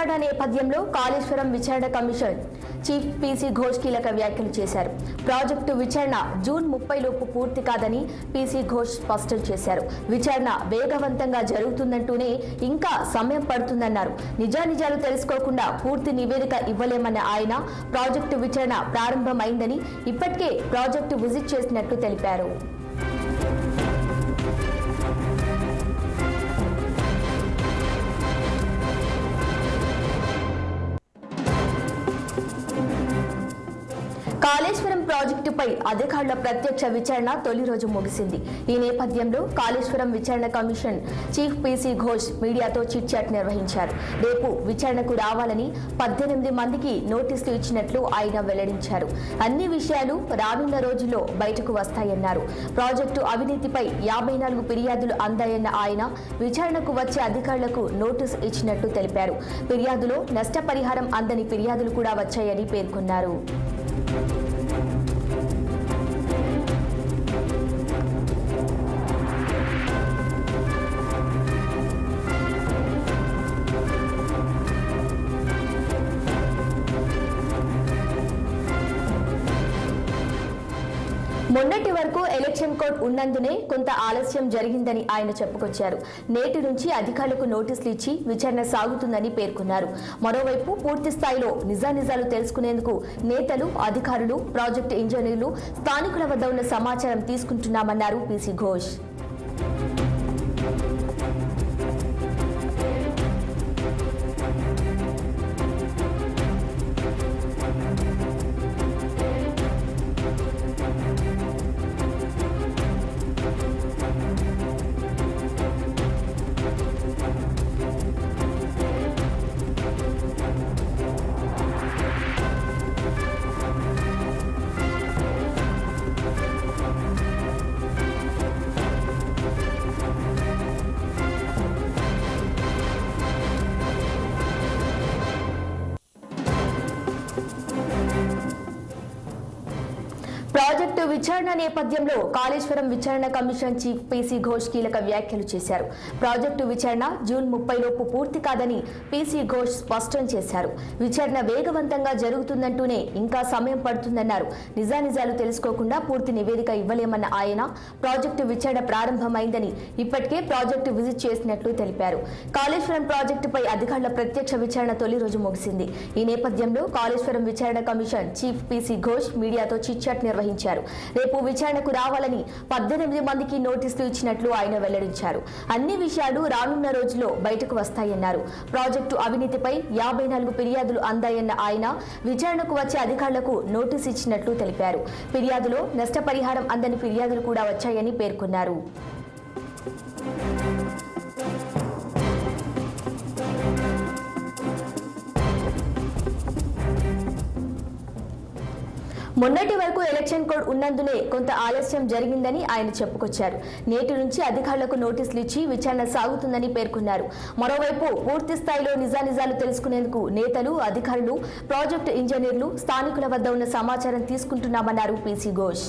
విచారణ నేపథ్యంలో కాళేశ్వరం విచారణ కమిషన్ చీఫ్ పీసీ ఘోష్ కీలక వ్యాఖ్యలు చేశారు. ప్రాజెక్టు విచారణ జూన్ 30 లోపు పూర్తి కాదని పీసీ ఘోష్ స్పష్టం చేశారు. విచారణ వేగవంతంగా జరుగుతుందంటూనే ఇంకా సమయం పడుతుందన్నారు. నిజానిజాలు తెలుసుకోకుండా పూర్తి నివేదిక ఇవ్వలేమన్న ఆయన ప్రాజెక్టు విచారణ ప్రారంభమైందని ఇప్పటికే ప్రాజెక్టు విజిట్ చేసినట్టు తెలిపారు. కాళేశ్వరం ప్రాజెక్టుపై అధికారుల ప్రత్యక్ష విచారణ తొలి రోజు ముగిసింది. ఈ నేపథ్యంలో కాళేశ్వరం విచారణ కమిషన్ చీఫ్ పీసీ ఘోష్ మీడియాతో చిట్ చాట్ నిర్వహించారు. రేపు విచారణకు రావాలని 18 మందికి నోటీసులు ఇచ్చినట్లు ఆయన వెల్లడించారు. అన్ని విషయాలు రానున్న రోజుల్లో బయటకు వస్తాయన్నారు. ప్రాజెక్టు అవినీతిపై 54 ఫిర్యాదులు అందాయన్న ఆయన విచారణకు వచ్చే అధికారులకు నోటీసు ఇచ్చినట్టు తెలిపారు. ఫిర్యాదులో నష్టపరిహారం అందని ఫిర్యాదులు కూడా వచ్చాయని పేర్కొన్నారు. మొన్నటి వరకు ఎలక్షన్ కోడ్ ఉన్నందునే కొంత ఆలస్యం జరిగిందని ఆయన చెప్పుకొచ్చారు. నేటి నుంచి అధికారులకు నోటీసులు ఇచ్చి విచారణ సాగుతుందని పేర్కొన్నారు. మరోవైపు పూర్తి స్థాయిలో నిజానిజాలు తెలుసుకునేందుకు నేతలు, అధికారులు, ప్రాజెక్టు ఇంజనీర్లు, స్థానికుల వద్ద ఉన్న సమాచారం తీసుకుంటున్నామన్నారు పీసీ ఘోష్. ప్రాజెక్టు విచారణ నేపథ్యంలో కాళేశ్వరం విచారణ కమిషన్ చీఫ్ పీసీ ఘోష్ కీలక వ్యాఖ్యలు చేశారు. ప్రాజెక్టు విచారణ జూన్ 30 లోపు పూర్తి కాదని పీసీ ఘోష్ స్పష్టం చేశారు. విచారణ వేగవంతంగా జరుగుతుందంటూనే ఇంకా సమయం పడుతుందన్నారు. నిజానిజాలు తెలుసుకోకుండా పూర్తి నివేదిక ఇవ్వలేమన్న ఆయన ప్రాజెక్టు విచారణ ప్రారంభమైందని ఇప్పటికే ప్రాజెక్టు విజిట్ చేసినట్లు తెలిపారు. కాళేశ్వరం ప్రాజెక్టుపై అధికారుల ప్రత్యక్ష విచారణ తొలి రోజు ముగిసింది. ఈ నేపథ్యంలో కాళేశ్వరం విచారణ కమిషన్ చీఫ్ పీసీ ఘోష్ మీడియాతో చిట్ చాట్ నిర్వహించారు. రేపు విచారణకు రావాలని 18 మందికి నోటీసులు ఇచ్చినట్లు ఆయన వెల్లడించారు. అన్ని విషయాలు రానున్న రోజుల్లో బయటకు వస్తాయన్నారు. ప్రాజెక్టు అవినీతిపై 54 ఫిర్యాదులు అందాయన్న ఆయన విచారణకు వచ్చే అధికారులకు నోటీసు ఇచ్చినట్లు తెలిపారు. ఫిర్యాదులో నష్టపరిహారం అందని ఫిర్యాదులు కూడా వచ్చాయని పేర్కొన్నారు. మొన్నటి వరకు ఎలక్షన్ కోడ్ ఉన్నందునే కొంత ఆలస్యం జరిగిందని ఆయన చెప్పుకొచ్చారు. నేటి నుంచి అధికారులకు నోటీసులు ఇచ్చి విచారణ సాగుతుందని పేర్కొన్నారు. మరోవైపు పూర్తి స్థాయిలో నిజానిజాలు తెలుసుకునేందుకు నేతలు, అధికారులు, ప్రాజెక్టు ఇంజనీర్లు, స్థానికుల వద్ద ఉన్న సమాచారం తీసుకుంటున్నామన్నారు పీసీ ఘోష్.